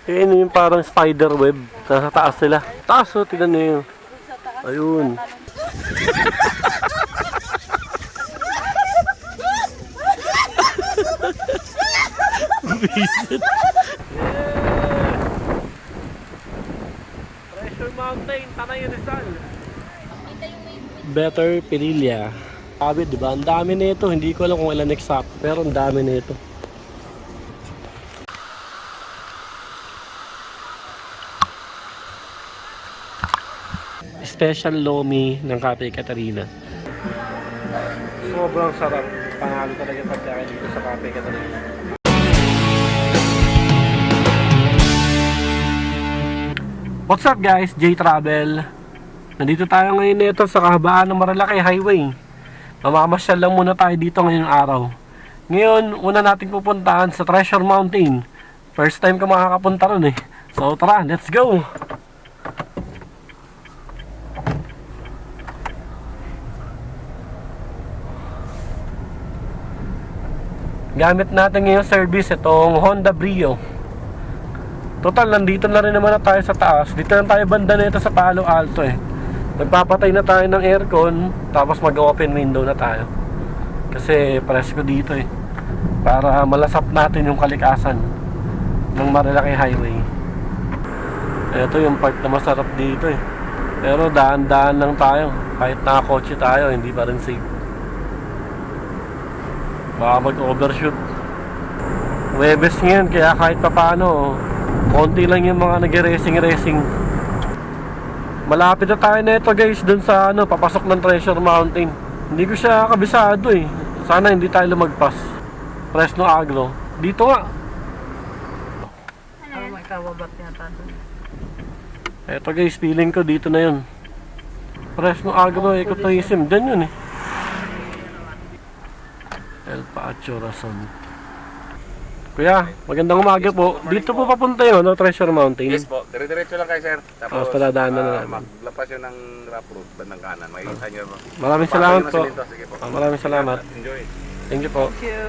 Ayun yung parang spider web. Nasa taas sila. Taas o, tignan nyo yun. Ayun. Visit. Treasure Mountain, Tanay Rizal. Better Pililla. Sabi, diba? Ang dami nito. Hindi ko alam kung ilan exact, pero ang dami nito. Special lomi ng Cafe Catarina. Sobrang sarap. Panalo talaga pagkain dito sa Cafe Catarina. What's up guys? J Travel. Nandito tayo ngayon nito sa kahabaan ng Marilaki Highway. Mamamasyal lang muna tayo dito ngayong araw. Ngayon, una nating pupuntahan sa Treasure Mountain. First time ka makakapunta ron eh. So tara, let's go! Gamit natin ngayong service itong Honda Brio. Total, nandito na rin naman na tayo sa taas. Dito na tayo banda nito sa Palo Alto eh. Nagpapatay na tayo ng aircon, tapos mag-open window na tayo. Kasi presko dito eh. Para malasap natin yung kalikasan ng Marilaki Highway. Ito yung part na masarap dito eh. Pero daan-daan lang tayo. Kahit nakakotse tayo, hindi pa rin safe. Baka mag-overshoot. Webes ngayon, kaya kahit pa paano, konti lang yung mga nag-racing. Malapit na tayo na ito guys, dun sa papasok ng Treasure Mountain. Hindi ko siya kabisado eh. Sana hindi tayo lumagpas. Fresno Agro. Dito nga. Ano may kawabat yata doon? Eto guys, feeling ko dito na yun. Fresno Agro Ecotourism. Dyan yun eh. El Pacho Rason. Kuya, magandang umaga po. Dito po papunta yun, Treasure Mountain. Yes po, dire-diretso lang kayo sir. Tapos paladaanan na naman. Maglapas yun ng rough road, bandang kanan. Makikita nyo po. Maraming salamat po. Sige po. Maraming salamat. Enjoy. Thank you po. Thank you.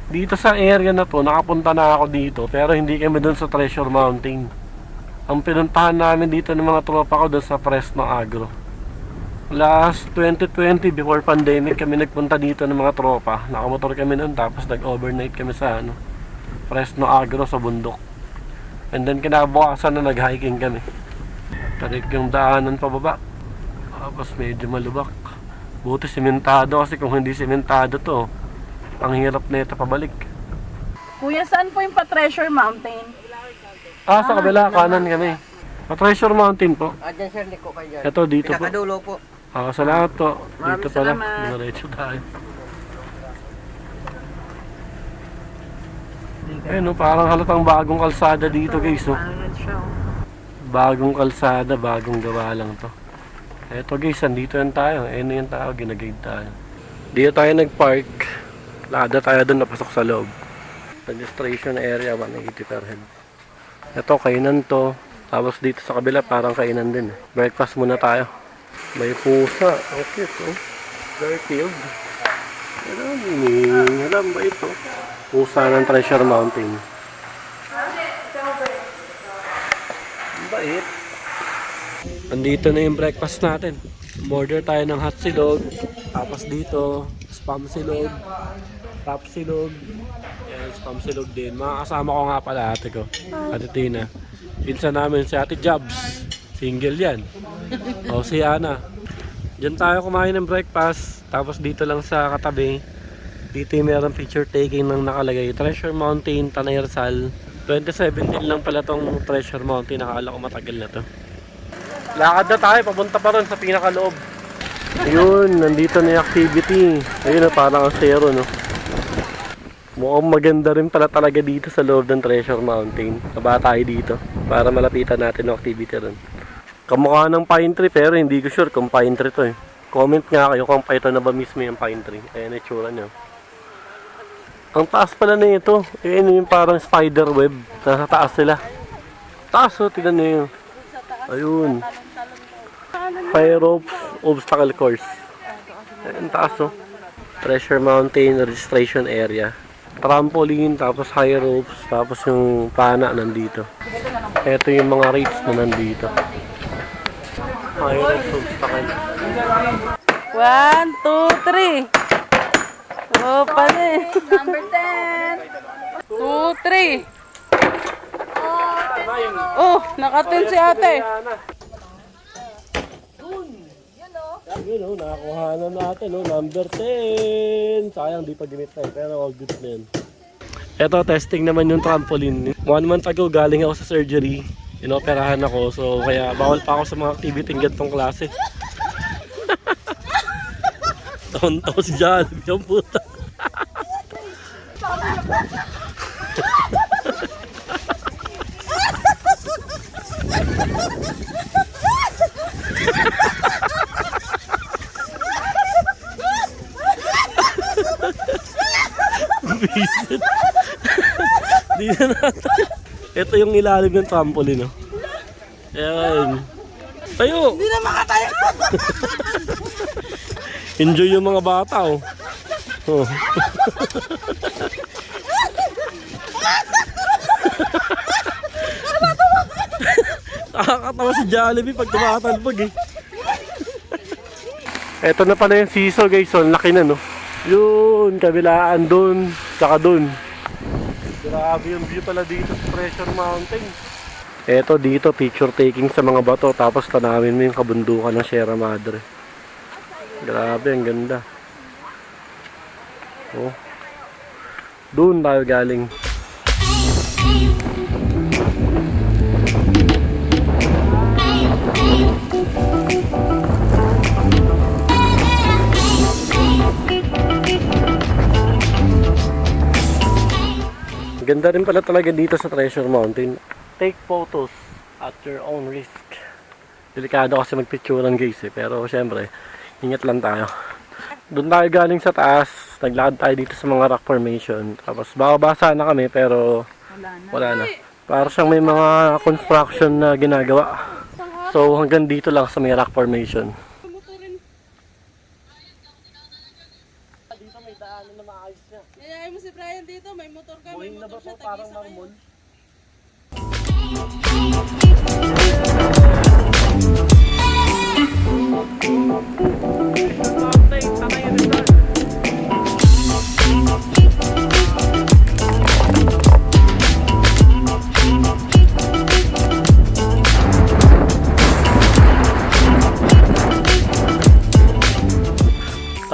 Dito sa area na to, nakapunta na ako dito. Pero hindi kami doon sa Treasure Mountain. Ang pinuntahan namin dito ng mga tropa ko doon sa Fresno Agro. Last 2020, before pandemic, kami nagpunta dito ng mga tropa. Nakamotor kami noon, tapos nag-overnight kami sa Fresno Agro sa bundok. And then kinabukasan na nag-hiking kami. Tarik yung daanan pababa. Tapos medyo malubak. Buti simentado, kasi kung hindi simentado to, ang hirap na ito pabalik. Kuya, saan po yung pa-Treasure Mountain? Sa kabila, kanan kami. Pa-Treasure Mountain po. Diyan sir, liko kayo dyan. Ito, dito po. Pinakadulo po. Salamat po. Maraming Dito pala. salamat. Diretso tayo. Ayun, parang halatang bagong kalsada dito guys. Ano siya? Bagong kalsada, bagong gawa lang to. Eto guys, andito yan tayo. Ayun yung tao, ginagayad tayo. Dito tayo nag-park. Lada tayo doon, napasok sa loob. Registration area, 180 per head. Ito, kainan to. Tapos dito sa kabila, parang kainan din. Breakfast muna tayo. May pusa. Ang cute, oh. Garfield. Alam ba ito? Pusa ng Treasure Mountain. Ang bait. Andito na yung breakfast natin. Order tayo ng hot silog. Tapos dito, spam silog. Top silog. Yan, spam silog din. Mga kasama ko nga pala, ate ko. Ate Tina. Pinsan namin si Ate Jobs. Single yan. O si Ana. Diyan tayo kumain ng breakfast. Tapos dito lang sa katabi, dito yung meron picture taking ng nakalagay Treasure Mountain, Tanay Rizal. 2017 lang pala tong Treasure Mountain. Nakakala ko matagal na to. Lakad na tayo, papunta pa ron sa pinakaloob. Ayun, nandito na yung activity. Ayun, parang ang zero, no? Mukhang maganda rin pala talaga dito sa loob ng Treasure Mountain. Kaba tayo dito para malapitan natin yung activity rin. Kamukha ng pine tree, pero hindi ko sure kung pine tree to eh. Comment nga kayo kung ito na ba mismo yung pine tree. Ayan, itsura nyo. Ang taas pala na ito. Ayan yung parang spider web. Nasa taas sila. Taas o, tignan nyo yun. Ayun. Fire ropes, obstacle course. Ayan, taas o. Treasure Mountain Registration Area. trampoline, tapos high ropes, tapos yung pana nandito. Ito yung mga rates na nandito. High ropes, substakan. 1, 2, 3. Oh, pala eh. Number 10. 2, 3. Oh, nakatin si ate. Yun o, nakakuha na natin o, number 10. Sayang, di pa ginit na pero all good na yun. Eto, testing naman yung trampoline. 1 month ago, galing ako sa surgery. Inoperahan ako, so kaya bawal pa ako sa mga activity ng ganitong klase. Taon-taon si Jollibee, yung puta. Dito natin. Ito yung ilalim ng trampoline, no? Ayan. Tayo! Hindi na makatayo! Enjoy yung mga bata, oh. Oh. Nakakatawa si Jollibee pag tumatalbog, eh. Ito na pala yung siso, guys. So, laki na, no? Yun, kabilaan dun, tsaka dun. Grabe yung view pala dito sa Treasure Mountain. Eto dito, picture taking sa mga bato, tapos tanawin mo yung kabundukan ng Sierra Madre. Grabe, ang ganda. Oh. Doon tayo galing. Ganda rin pala talaga dito sa Treasure Mountain. Take photos at your own risk. Delikado kasi magpicturean, guys, eh. Pero syempre, ingat lang tayo. Doon tayo galing sa taas. Naglakad tayo dito sa mga rock formation. Tapos babasa na kami pero wala na. Para siyang may mga construction na ginagawa. So hanggang dito lang sa may rock formation. Dito may daanan na maayos niya. Ayaw mo si Brian dito, may motor ka, may motor siya, parang marmol.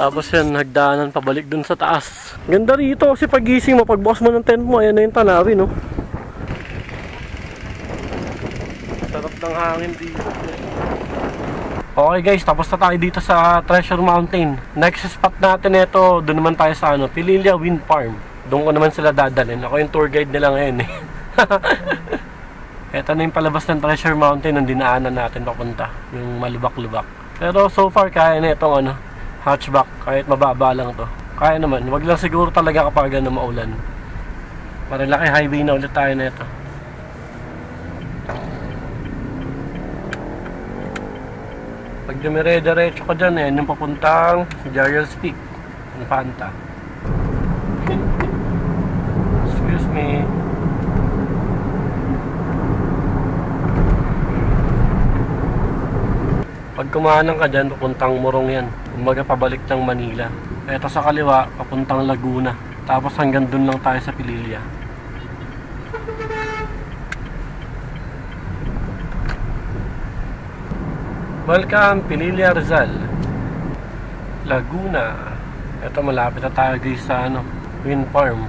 Tapos yan, nagdaanan pabalik dun sa taas. Ganda rito kasi pagising mo, pagbukas mo ng tent mo, ayan na yung tanawin, no? Sarap ng hangin dito. Okay guys, tapos na tayo dito sa Treasure Mountain. Next spot natin ito, doon naman tayo sa Pililya Wind Farm. Doon ko naman sila dadalhin. Ako yung tour guide nila ngayon, eh. Ito na yung palabas ng Treasure Mountain ang dinaanan natin papunta. Yung malubak-lubak. Pero so far, kaya na itong hatchback, kahit mababa lang to. Kaya naman, wag lang siguro talaga kapag maulan. Marilaki highway na ulit tayo na ito. Pag dumire-diretso ka dyan, yung papuntang Jarrell's Peak, ang Panta. Excuse me. Pag kumanan ka dyan, papuntang Morong yan. Umaga pabalik ng Manila. Ito sa kaliwa, papuntang Laguna. Tapos hanggang dun lang tayo sa Pililya. Welcome, Pililya, Rizal. Laguna. Ito, malapit na tayo guys sa wind farm.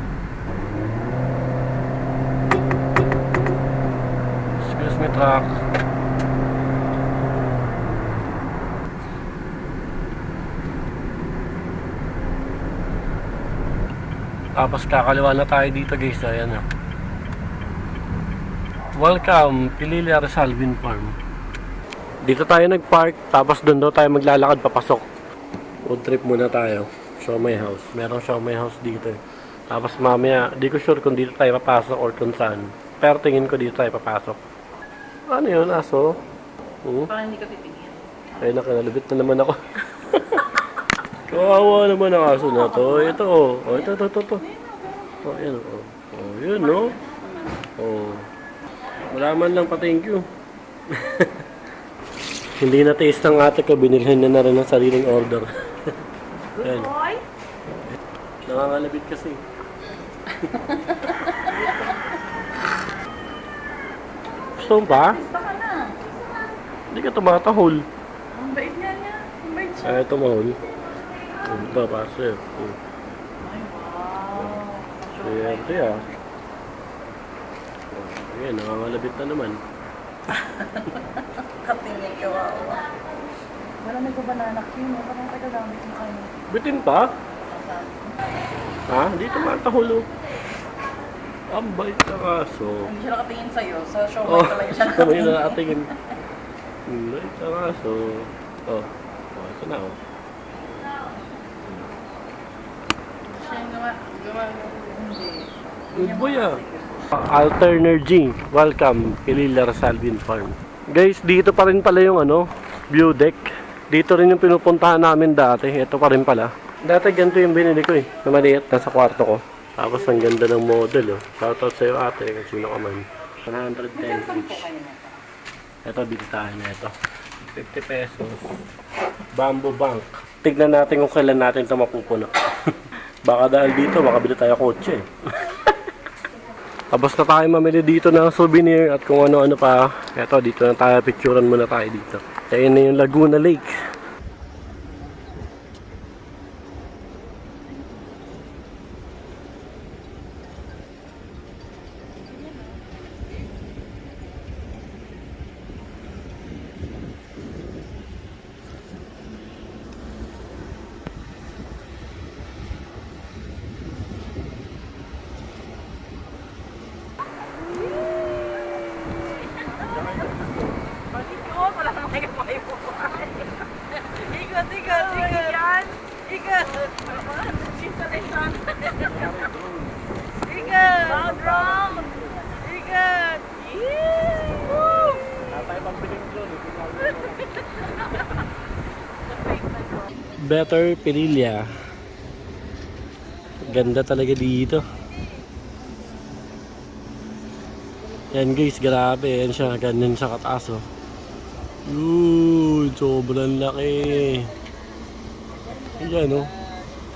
Excuse me, truck. Tapos kakaliwa na tayo dito guys. Ayan na. Welcome, Pililya, Rizal Wind Farm. Dito tayo nag-park, tapos doon daw tayo maglalakad papasok. Road trip muna tayo. Siomai House. Merong Siomai House dito. Tapos mamaya, di ko sure kung dito tayo papasok or kung saan. Pero tingin ko dito tayo papasok. Ano yun, aso? Parang hindi ka titingin. Ay, nakinalabit na naman ako. Kawawa naman ang aso na to. Ito, oh. Ito. Oh, yan. Oh, oh yun, no? Oh. Wala man lang pa-thank you. Hindi na taste ng ate ko, binilhin na rin ng sariling order. Good boy. Nangangalabit kasi. Gusto mo pa? Gusto ka na. Hindi ka tumatahol. Ang bait niya. Ang bait siya. Ay, tumahol. Ito, pasir. Ay, wow. Swerte ah. Oh, ayan, nangangalabit na naman. Katingin ka, wawa. Wala nagbabanana cream. Parang kagagamit mo kayo. Bitin pa? Ha? Hindi tumatahol oh. Ang bait na kaso. Hindi siya nakatingin sa'yo. Sa show Oh, talaga siya ito mo nakatingin. yung nakatingin. Ang bait na kaso. Oh, oh ito na oh. Siya yung gawa. Hindi. Good boy ah. Alternergy. Welcome, Pilila Salvin Farm. Guys, dito pa rin pala yung view deck. Dito rin yung pinupuntahan namin dati. Ito pa rin pala. Dati ganito yung binili ko na maliit na sa kwarto ko. Tapos ang ganda ng model oh. Shoutout sa'yo ate, kung sino ka man. 110 each. Ito, bintahan na ito. 50 pesos. Bamboo bank. Tignan natin kung kailan natin ito mapupuno. Baka dahil dito, makabili tayo kotse. Tapos na tayo mamili dito ng souvenir at kung ano-ano pa. Ito, dito na tayo, picturean muna tayo dito. Ayun na yung Laguna Lake. Better Pilila. Ganda talaga dito. Yan guys, grabe. Yan siya, ganyan siya kataas oh. Sobrang laki. Yan oh.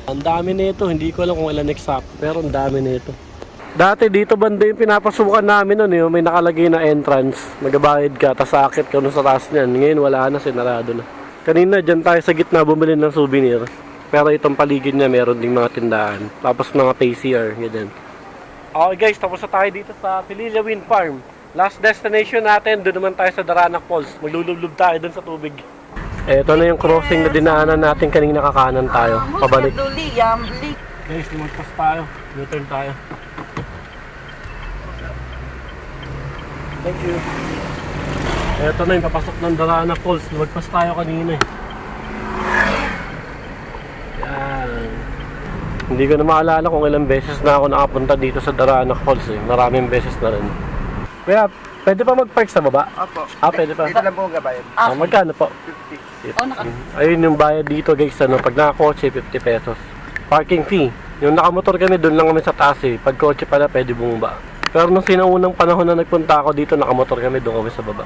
Ang dami nito, hindi ko alam kung ilan exact, pero ang dami nito. Dati dito banda yung pinapasukan namin nun, may nakalagay na entrance. Magabayad ka, tas akit ka nun sa taas niyan. Ngayon wala na, sinarado na. Kanina dyan tayo sa gitna bumili ng souvenir. Pero itong paligid niya meron ding mga tindahan. Tapos mga PCR, ganyan. Okay guys, tapos na tayo dito sa Pilila Wind Farm. Last destination natin, doon naman tayo sa Daranac Falls. Maglulublob tayo doon sa tubig. Ito na yung crossing na dinaanan natin kanina, kakanan tayo. Pabalik. Guys, lumagpas tayo. U-turn tayo. Thank you. Ito na yung papasok ng Daranac Falls. Lumagpas tayo kanina eh. Yan. Hindi ko na maalala kung ilang beses na ako nakapunta dito sa Daranac Falls eh. Maraming beses na rin. Kaya, pwede pa mag-park sa baba? Opo. Pwede pa. Dito lang po ang gabayan. Magkano po? 50. Ayun yung bayad dito guys, pag nakakotse 50 pesos. Parking fee. Yung nakamotor kami, doon lang kami sa taas eh. Pag kotse pala, pwede bumaba. Pero nung sinaunang panahon na nagpunta ako dito, nakamotor kami, doon kami sa baba.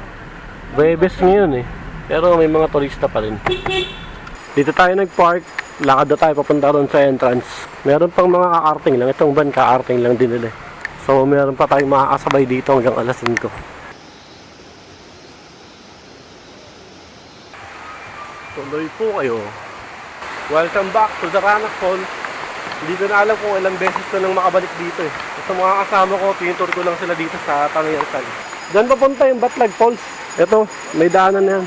Webes ngayon eh. Pero may mga turista pa rin. Dito tayo nag-park. Lakad na tayo papunta ron sa entrance. Meron pang mga kaarting lang. Itong van, kaarting lang din nila. So meron pa tayong makakasabay dito hanggang alas 5. Tuloy po kayo. Welcome back to Daranac Falls. Hindi ko na alam kung ilang beses ko nang makabalik dito eh. Ito mga kasama ko, tinutur ko lang sila dito sa Tanay Rizal. Diyan papunta yung Batlag Falls. Ito, may daanan na yan.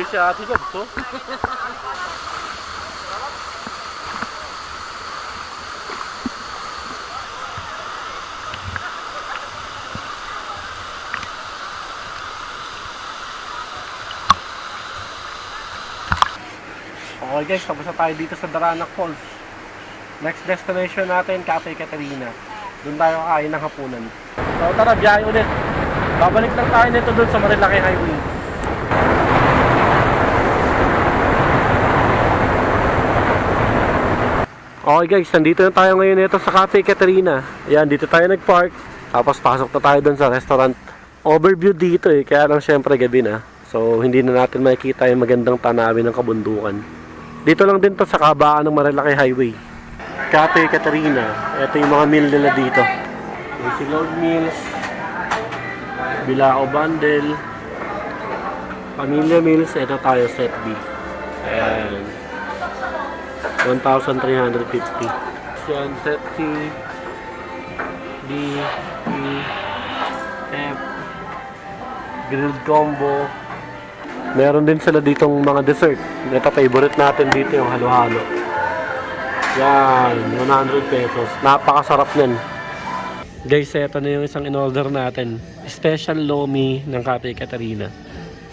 Enjoy si Ate Gabs, oh. Okay guys, tapos na tayo dito sa Daranac Falls. Next destination natin, Cafe Caterina. Doon tayo kakain ng hapunan. So tara, biyahe ulit. Babalik lang tayo nito doon sa Marilaki Highway. Okay guys, nandito na tayo ngayon nito sa Cafe Caterina. Ayan, dito tayo nag-park. Tapos pasok na tayo doon sa restaurant. Overview dito eh, kaya lang syempre gabi na. So hindi na natin makikita yung magandang tanawin ng kabundukan. Dito lang din to sa kabaan ng Marilaki Highway. Cafe Caterina. Ito yung mga meal nila dito. Yung Silog Meals, Bilao Bundle, Pamilya Meals. Ito tayo, set B. Ayan. 1,350. Yan, set C, D, E, F, grilled combo. Meron din sila ditong mga dessert. Ito favorite natin dito yung halo-halo. Yan, 100 pesos. Napakasarap yan. Guys, ito na yung isang in-order natin. Special lomi ng Cafe Caterina.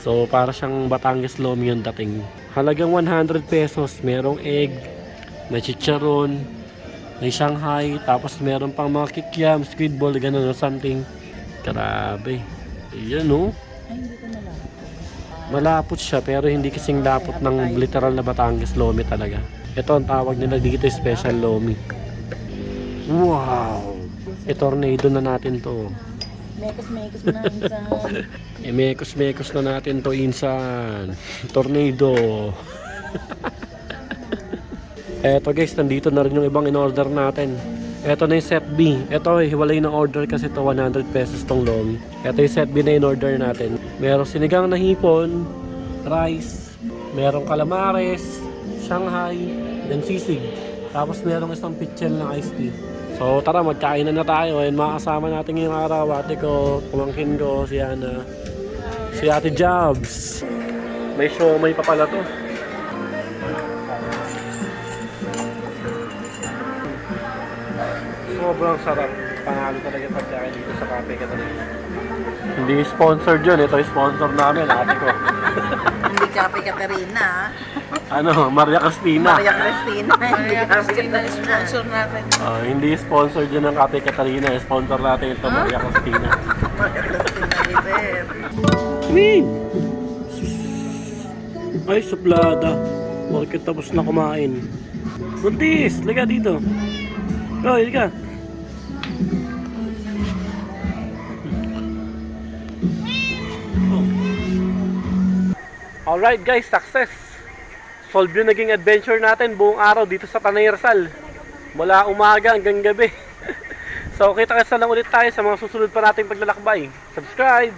So, para siyang Batangas lomi yung dating. Halagang 100 pesos. Merong egg, may chicharon, may Shanghai, tapos meron pang mga kikiam, squid ball, gano'n or something. Grabe. Yan, no? Malapot siya, pero hindi kasing lapot ng literal na Batangas lomi talaga. Ito ang tawag nila dito, special lomi. Wow! Tornado na natin to. Mekos-mekos na insan. Mekos-mekos na natin to, insan. Tornado. Eto guys, nandito na rin yung ibang in-order natin. Eto na yung set B. Eto, hiwalay na order kasi to 100 pesos tong lomi. Eto yung set B na in-order natin. Merong sinigang na hipon, rice, merong calamares, Shanghai, and sisig. Tapos merong isang pitchel ng iced tea. So tara, magkainan na tayo. And makakasama natin ngayong araw, ate ko, pumangkin ko, si Ana, si Ate Jobs. May siomay pa pala to. Sobrang sarap. Panalo talaga pagkain dito sa Cafe Caterina. Hindi sponsored yun. Ito yung sponsor namin, ate ko. Hindi Cafe Caterina. Ano, Maria Cristina. Maria Cristina. Hindi Cafe Caterina. Sponsor natin. Hindi sponsored yun ng Cafe Caterina. Sponsor natin ito, Maria Cristina. Maria Cristina River. Wing! Ay, suplada. Bakit tapos na kumain? Buntis! Liga dito. Oh, liga. Alright guys, success! Solve yung naging adventure natin buong araw dito sa Tanay Rizal. Mula umaga hanggang gabi. So kita-kita lang ulit tayo sa mga susunod pa nating paglalakbay. Subscribe!